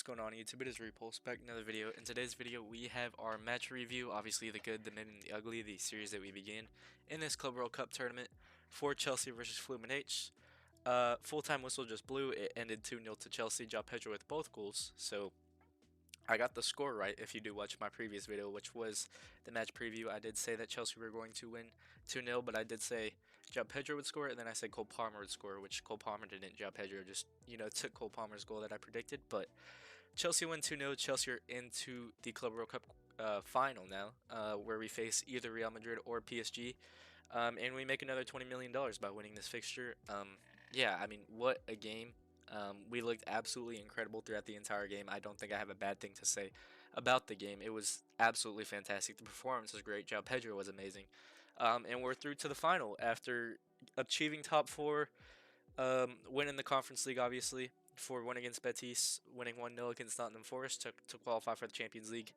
going on YouTube? It is Repulse back another video. In today's video we have our match review, obviously the good, the mid, and the ugly, the series that we began in this Club World Cup tournament for Chelsea versus Fluminese. Full-time whistle just blew. It ended 2-0 to Chelsea. João Pedro with both goals, so I got the score right. If you do watch my previous video, which was the match preview, I did say that Chelsea were going to win 2-0, but I did say João Pedro would score, and then I said Cole Palmer would score, which Cole Palmer didn't. João Pedro just, took Cole Palmer's goal that I predicted, but Chelsea win 2-0. Chelsea are into the Club World Cup final now, where we face either Real Madrid or PSG, and we make another $20 million by winning this fixture. Yeah, I mean, what a game. We looked absolutely incredible throughout the entire game. I don't think I have a bad thing to say about the game. It was absolutely fantastic. The performance was great. João Pedro was amazing. And we're through to the final after achieving top four, winning the Conference League, obviously, for one against Betis, winning 1-0 against Nottingham Forest to qualify for the Champions League,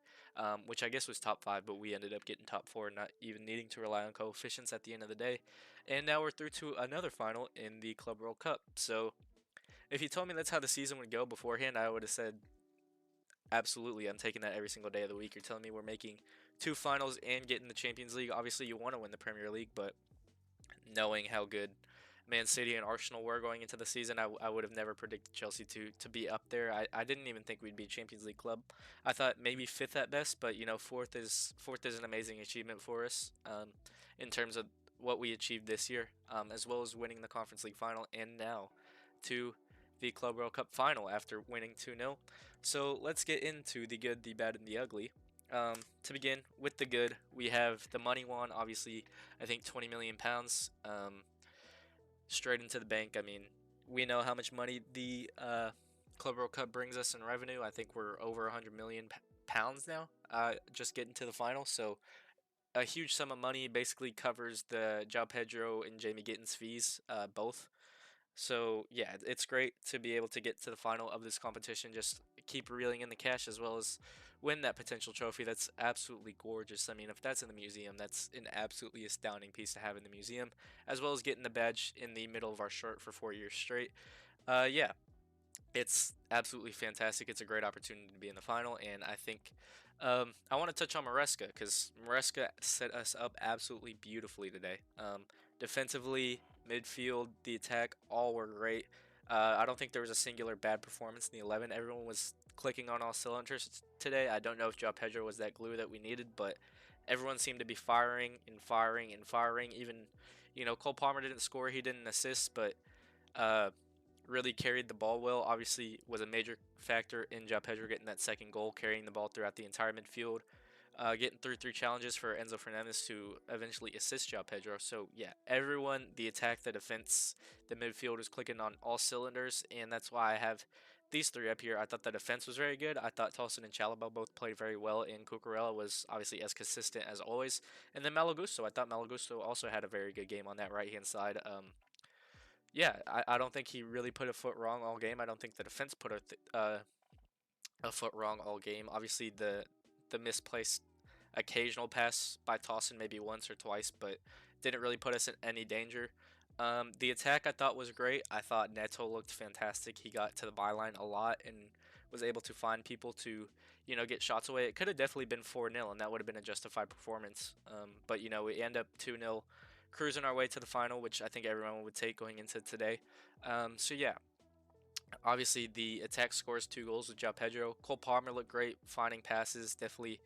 which I guess was top 5, but we ended up getting top 4, not even needing to rely on coefficients at the end of the day. And now we're through to another final in the Club World Cup. So if you told me that's how the season would go beforehand, I would have said, absolutely, I'm taking that every single day of the week. You're telling me we're making 2 finals and getting the Champions League. Obviously, you want to win the Premier League, but knowing how good Man City and Arsenal were going into the season, I would have never predicted Chelsea to be up there. I didn't even think we'd be a Champions League club. I thought maybe 5th at best, but, fourth is an amazing achievement for us in terms of what we achieved this year, as well as winning the Conference League final and now to the Club World Cup final after winning 2-0. So let's get into the good, the bad, and the ugly. To begin with the good, we have the money won. Obviously, I think £20 million straight into the bank. I mean, we know how much money the Club World Cup brings us in revenue. I think we're over £100 million now, just getting to the final. So a huge sum of money basically covers the João Pedro and Jamie Gittins fees, both. So yeah, it's great to be able to get to the final of this competition, just keep reeling in the cash as well as win that potential trophy. That's absolutely gorgeous. I mean, if that's in the museum, that's an absolutely astounding piece to have in the museum, as well as getting the badge in the middle of our shirt for 4 years straight. Yeah, it's absolutely fantastic. It's a great opportunity to be in the final, and I think I want to touch on Maresca because Maresca set us up absolutely beautifully today. Defensively, midfield, the attack, all were great. I don't think there was a singular bad performance in the 11. Everyone was clicking on all cylinders today. I don't know if João Pedro was that glue that we needed, but everyone seemed to be firing and firing and firing. Even, Cole Palmer didn't score, he didn't assist, but really carried the ball well. Obviously was a major factor in João Pedro getting that second goal, carrying the ball throughout the entire midfield, getting through 3 challenges for Enzo Fernandez to eventually assist João Pedro. So yeah, everyone, the attack, the defense, the midfield was clicking on all cylinders, and that's why I have these 3 up here. I thought the defense was very good. I thought Tolson and Chalobah both played very well, and Cucurella was obviously as consistent as always. And then Malagusto, I thought Malagusto also had a very good game on that right-hand side. Yeah, I don't think he really put a foot wrong all game. I don't think the defense put a foot wrong all game. Obviously, the misplaced occasional pass by Towson maybe once or twice, but didn't really put us in any danger. The attack I thought was great. I thought Neto looked fantastic. He got to the byline a lot and was able to find people to, get shots away. It could have definitely been 4-0, and that would have been a justified performance. But, we end up 2-0. Cruising our way to the final, which I think everyone would take going into today. So yeah, obviously the attack scores 2 goals with João Pedro. Cole Palmer looked great, finding passes, definitely.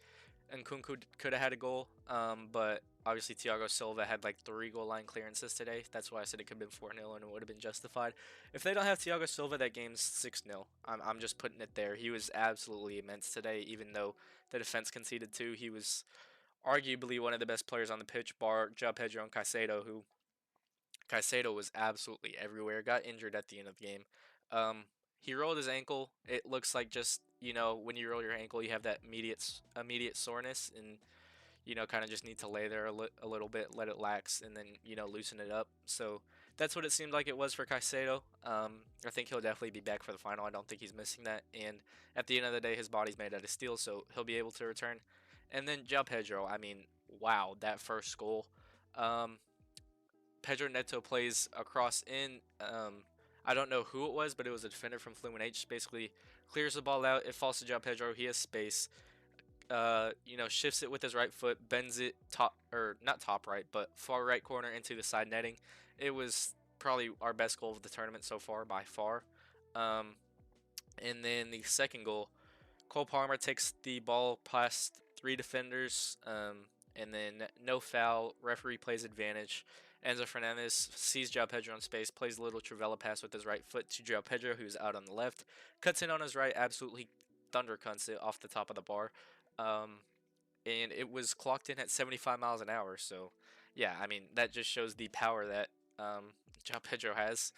And Kunku could have had a goal, but obviously Thiago Silva had like 3 goal line clearances today. That's why I said it could have been 4-0 and it would have been justified. If they don't have Thiago Silva, that game's 6-0. I'm just putting it there. He was absolutely immense today, even though the defense conceded 2. He was arguably one of the best players on the pitch, bar João Pedro and Caicedo, who Caicedo was absolutely everywhere. Got injured at the end of the game. He rolled his ankle. It looks like just, when you roll your ankle, you have that immediate soreness, and, kind of just need to lay there a little bit, let it lax, and then, loosen it up. So that's what it seemed like it was for Caicedo. I think he'll definitely be back for the final. I don't think he's missing that. And at the end of the day, his body's made out of steel, so he'll be able to return. And then João Pedro, I mean, wow, that first goal. Pedro Neto plays across in. I don't know who it was, but it was a defender from Fluminense. Basically, clears the ball out. It falls to João Pedro. He has space. Shifts it with his right foot, bends it top or not top right, but far right corner into the side netting. It was probably our best goal of the tournament so far by far. Um, and then the second goal, Cole Palmer takes the ball past three defenders, and then no foul. Referee plays advantage. Enzo Fernandez sees João Pedro in space, plays a little Trivela pass with his right foot to João Pedro, who's out on the left. Cuts in on his right, absolutely thunder cunts it off the top of the bar. Um, and it was clocked in at 75 miles an hour. So, yeah, I mean, that just shows the power that João Pedro has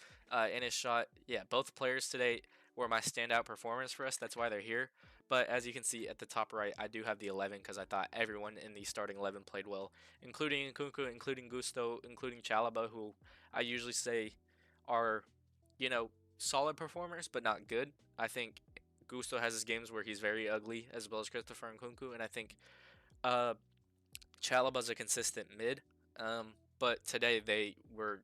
in his shot. Yeah, both players today were my standout performers for us. That's why they're here. But as you can see at the top right, I do have the 11 because I thought everyone in the starting 11 played well, including Nkunku, including Gusto, including Chalaba, who I usually say are, you know, solid performers, but not good. I think Gusto has his games where he's very ugly, as well as Christopher Nkunku, and I think uh, Chalaba's a consistent mid, but today they were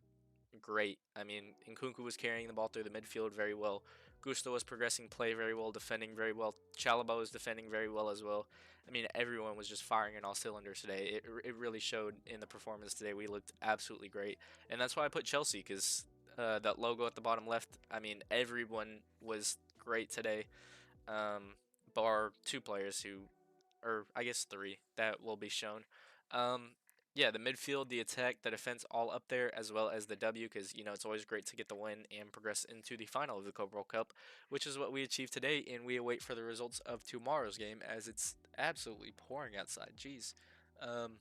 great. I mean, Nkunku was carrying the ball through the midfield very well. Gusto was progressing play very well, defending very well. Chalaba was defending very well as well. I mean, everyone was just firing in all cylinders today. It really showed in the performance today. We looked absolutely great, and that's why I put Chelsea because that logo at the bottom left. I mean, everyone was great today, bar two players who or I guess three that will be shown. Um, yeah, the midfield, the attack, the defense, all up there, as well as the W, because it's always great to get the win and progress into the final of the Club World Cup, which is what we achieved today, and we await for the results of tomorrow's game as it's absolutely pouring outside. Jeez, um,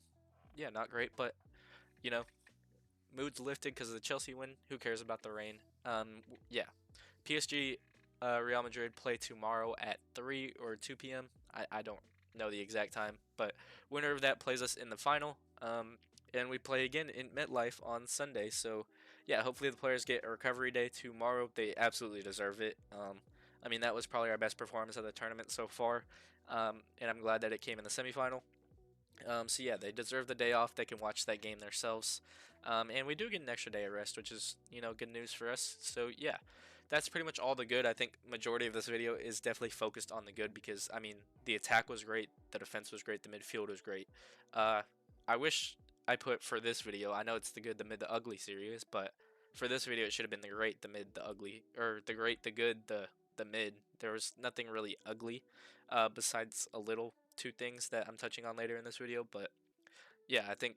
yeah, not great, but you know, mood's lifted because of the Chelsea win. Who cares about the rain? Yeah, PSG, Real Madrid play tomorrow at 3 or 2 p.m. I don't know the exact time, but winner of that plays us in the final. And we play again in MetLife on Sunday. So, yeah, hopefully the players get a recovery day tomorrow. They absolutely deserve it. I mean, that was probably our best performance of the tournament so far, and I'm glad that it came in the semifinal. So yeah, they deserve the day off. They can watch that game themselves, and we do get an extra day of rest, which is good news for us. So yeah, that's pretty much all the good. I think majority of this video is definitely focused on the good because I mean the attack was great, the defense was great, the midfield was great. Uh, I wish I put for this video. I know it's the good, the mid, the ugly series, but for this video it should have been the great, the mid, the ugly, or the great, the good, the mid. There was nothing really ugly, besides a little two things that I'm touching on later in this video. But yeah, I think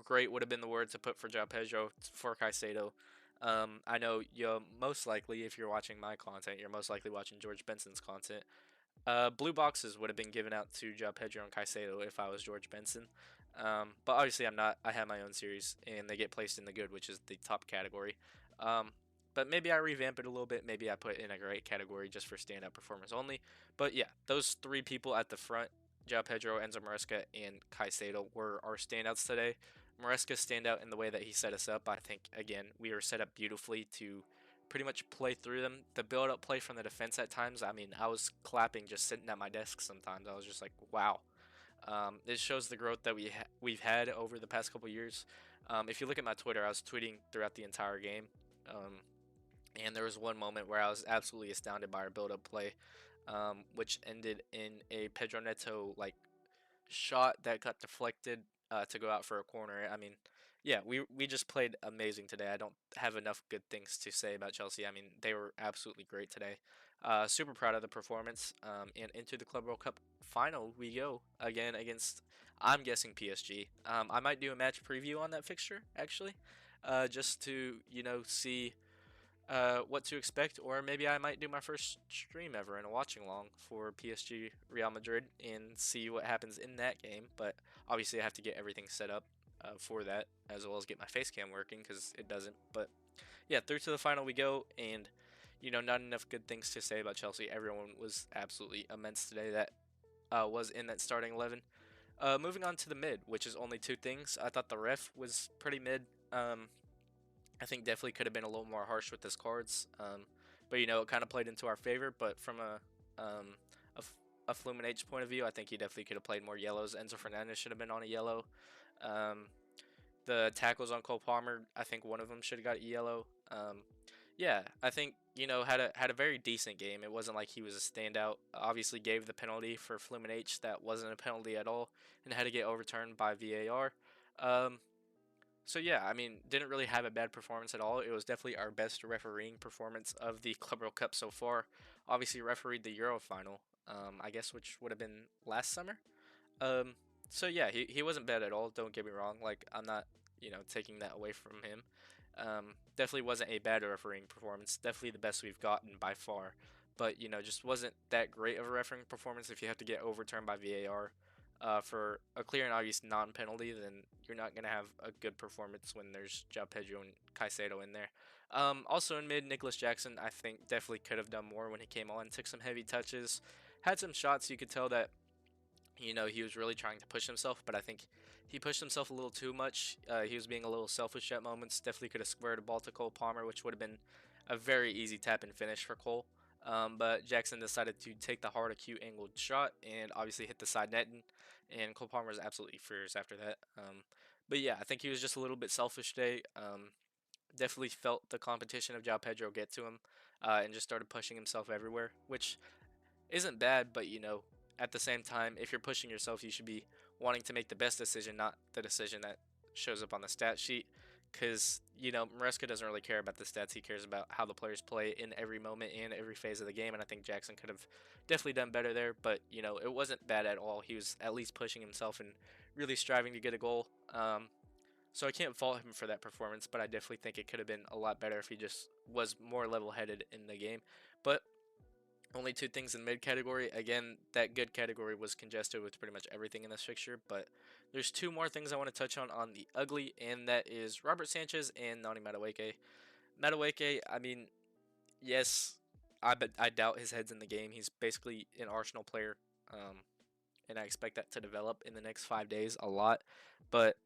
great would have been the word to put for João Pedro for Caicedo. I know you most likely, if you're watching my content, you're most likely watching George Benson's content. Blue boxes would have been given out to João Pedro and Caicedo if I was George Benson. But obviously I'm not. I have my own series, and they get placed in the good, which is the top category. Um, but maybe I revamp it a little bit. Maybe I put in a great category just for standout performers only. But yeah, those three people at the front, João Pedro, Enzo Maresca, and Caicedo, were our standouts today. Maresca stand out in the way that he set us up. I think, again, we were set up beautifully to pretty much play through them. The build-up play from the defense at times, I mean, I was clapping just sitting at my desk sometimes. I was just like, wow. It shows the growth that we've had over the past couple years. If you look at my Twitter, I was tweeting throughout the entire game. And there was one moment where I was absolutely astounded by our build-up play, which ended in a Pedro Neto shot that got deflected to go out for a corner. I mean, yeah, we just played amazing today. I don't have enough good things to say about Chelsea. I mean, they were absolutely great today. Super proud of the performance. And into the Club World Cup final we go again against, I'm guessing, PSG. I might do a match preview on that fixture actually, just to see what to expect, or maybe I might do my first stream ever in a watching along for PSG Real Madrid and see what happens in that game. But obviously, I have to get everything set up for that, as well as get my face cam working because it doesn't. But yeah, through to the final we go, and not enough good things to say about Chelsea. Everyone was absolutely immense today that was in that starting 11. Moving on to the mid, which is only two things. I thought the ref was pretty mid. I think definitely could have been a little more harsh with his cards. But it kind of played into our favor. But from a Fluminense point of view, I think he definitely could have played more yellows. Enzo Fernandez should have been on a yellow. The tackles on Cole Palmer, I think one of them should have got a yellow. Yeah, I think had a very decent game. It wasn't like he was a standout. Obviously, gave the penalty for Fluminense that wasn't a penalty at all, and had to get overturned by VAR. Um, so yeah, I mean, didn't really have a bad performance at all. It was definitely our best refereeing performance of the Club World Cup so far. Obviously, refereed the Euro final, I guess, which would have been last summer. Um, so yeah, he wasn't bad at all. Don't get me wrong. Like I'm not taking that away from him. Definitely wasn't a bad refereeing performance. Definitely the best we've gotten by far. But just wasn't that great of a refereeing performance. If you have to get overturned by VAR for a clear and obvious non-penalty, then you're not gonna have a good performance when there's João Pedro and Caicedo in there. Also in mid, Nicholas Jackson I think definitely could have done more when he came on. Took some heavy touches, had some shots you could tell that he was really trying to push himself, but I think he pushed himself a little too much. He was being a little selfish at moments. Definitely could have squared a ball to Cole Palmer, which would have been a very easy tap and finish for Cole. But Jackson decided to take the hard, acute, angled shot and obviously hit the side net, and Cole Palmer was absolutely furious after that. But yeah, I think he was just a little bit selfish today. Definitely felt the competition of João Pedro get to him, and just started pushing himself everywhere, which isn't bad, but at the same time, if you're pushing yourself, you should be wanting to make the best decision, not the decision that shows up on the stat sheet. Because Maresca doesn't really care about the stats; he cares about how the players play in every moment and every phase of the game. And I think Jackson could have definitely done better there, but it wasn't bad at all. He was at least pushing himself and really striving to get a goal. So I can't fault him for that performance, but I definitely think it could have been a lot better if he just was more level-headed in the game. But only two things in mid category. Again, that good category was congested with pretty much everything in this fixture, but there's two more things I want to touch on the ugly, and that is Robert Sanchez and Nani Madueke. Madueke, I mean, yes, I doubt his head's in the game. He's basically an Arsenal player, and I expect that to develop in the next 5 days a lot. But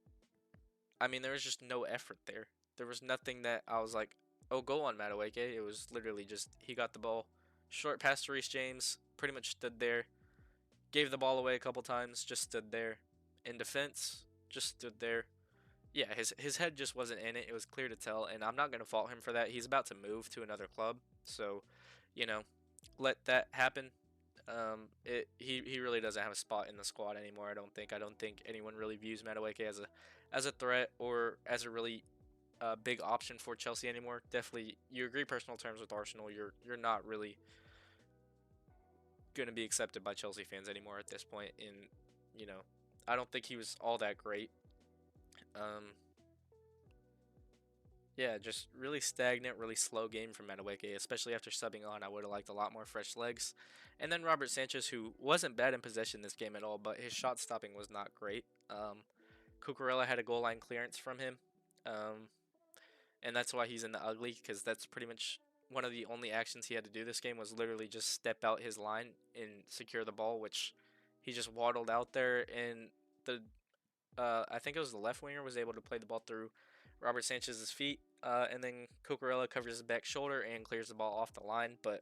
I mean, there was just no effort there. There was nothing that I was like, oh, go on Madueke. It was literally just he got the ball, short pass to Reece James, pretty much stood there, gave the ball away a couple times, just stood there. In defense, just stood there. Yeah, his head just wasn't in it. It was clear to tell, and I'm not gonna fault him for that. He's about to move to another club, so you know, let that happen. He really doesn't have a spot in the squad anymore. I don't think anyone really views Madueke as a threat or as a really big option for Chelsea anymore. Definitely, you agree personal terms with Arsenal. You're not really going to be accepted by Chelsea fans anymore at this point. And you know, I don't think he was all that great. Um, yeah, just really stagnant, really slow game from Madueke, especially after subbing on. I would have liked a lot more fresh legs. And then Robert Sanchez, who wasn't bad in possession this game at all, but his shot stopping was not great. Cucurella had a goal line clearance from him. Um, and that's why he's in the ugly, because that's pretty much one of the only actions he had to do this game was literally just step out his line and secure the ball, which he just waddled out there, and the I think it was the left winger was able to play the ball through Robert Sanchez's feet, and then Cucurella covers his back shoulder and clears the ball off the line, but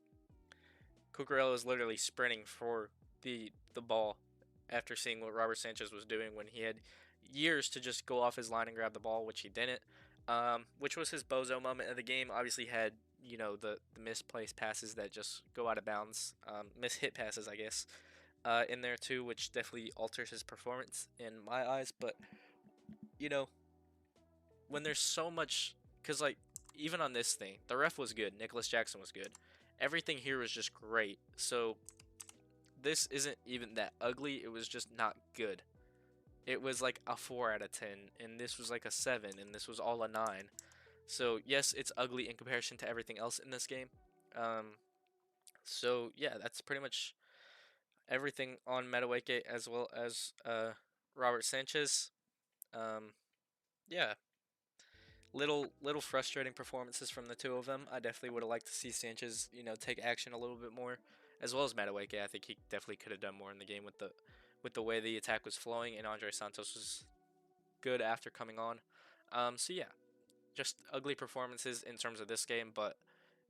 Cucurella was literally sprinting for the ball after seeing what Robert Sanchez was doing when he had years to just go off his line and grab the ball, which he didn't. Which was his bozo moment of the game. Obviously had the misplaced passes that just go out of bounds, mishit passes, I guess, in there too, which definitely alters his performance in my eyes. But you know, when there's so much, because like even on this thing, the ref was good. Nicholas Jackson was good. Everything here was just great. So this isn't even that ugly. It was just not good. It was like a 4 out of 10, and this was like a 7, and this was all a 9. So yes, it's ugly in comparison to everything else in this game. Um, so yeah, that's pretty much everything on Madueke as well as Robert Sanchez. Um, yeah, little frustrating performances from the two of them. I definitely would have liked to see Sanchez, take action a little bit more, as well as Madueke. I think he definitely could have done more in the game with the way the attack was flowing, and Andre Santos was good after coming on. So yeah, just ugly performances in terms of this game. But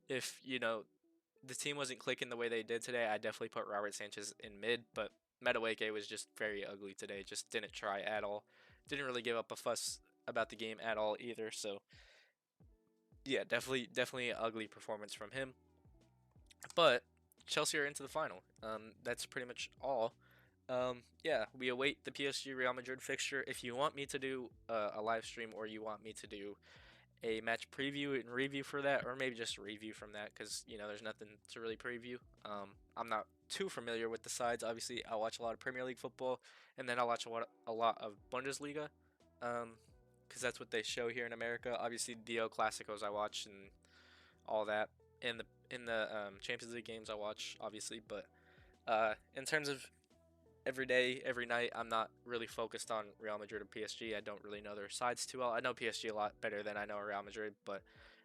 if the team wasn't clicking the way they did today, I definitely put Robert Sanchez in mid. But Madueke was just very ugly today. Just didn't try at all. Didn't really give up a fuss about the game at all either. So yeah, definitely an ugly performance from him. But Chelsea are into the final. That's pretty much all. Yeah, we await the PSG Real Madrid fixture. If you want me to do a live stream, or you want me to do a match preview and review for that, or maybe just a review from that, because there's nothing to really preview. I'm not too familiar with the sides. Obviously, I watch a lot of Premier League football, and then I watch a lot of Bundesliga, because that's what they show here in America. Obviously, the El Clasicos I watch and all that, in the Champions League games I watch, obviously. But in terms of every day, every night, I'm not really focused on Real Madrid or PSG. I don't really know their sides too well. I know PSG a lot better than I know Real Madrid, but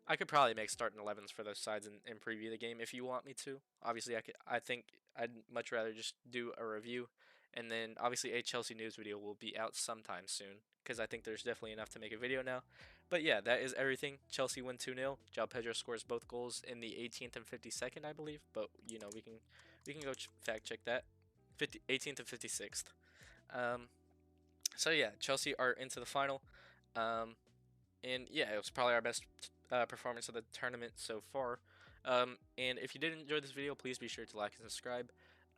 I could probably make starting 11s for those sides and preview the game if you want me to. Obviously, I think I'd much rather just do a review, and then obviously a Chelsea news video will be out sometime soon, because I think there's definitely enough to make a video now. But yeah, that is everything. Chelsea win 2-0. João Pedro scores both goals in the 18th and 52nd, I believe. But we can go fact check that. 18th and 56th. Um, so yeah, Chelsea are into the final. Um, and yeah, it was probably our best performance of the tournament so far. And if you did enjoy this video, please be sure to like and subscribe.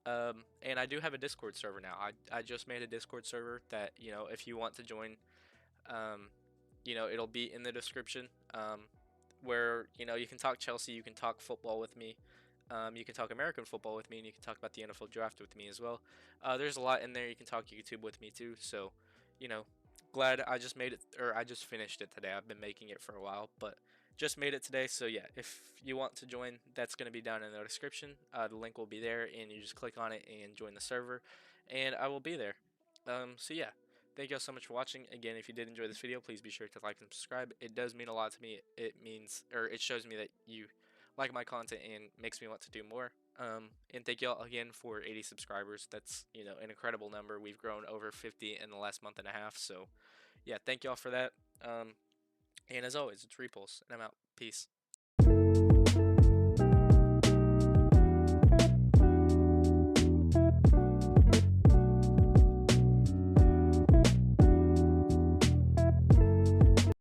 And I do have a Discord server now. I just made a Discord server that, if you want to join, um, it'll be in the description. Where you can talk Chelsea, you can talk football with me, you can talk American football with me, and you can talk about the NFL draft with me as well. There's a lot in there. You can talk YouTube with me too. So, you know, glad I just made it, or I just finished it today. I've been making it for a while, but just made it today. So yeah, if you want to join, that's going to be down in the description. The link will be there, and you just click on it and join the server, and I will be there. So yeah. Thank you all so much for watching. Again, if you did enjoy this video, please be sure to like and subscribe. It does mean a lot to me. It means, or it shows me that you like my content and makes me want to do more. And thank you all again for 80 subscribers. That's, an incredible number. We've grown over 50 in the last month and a half. So yeah, thank you all for that. And as always, it's Repulse, and I'm out. Peace.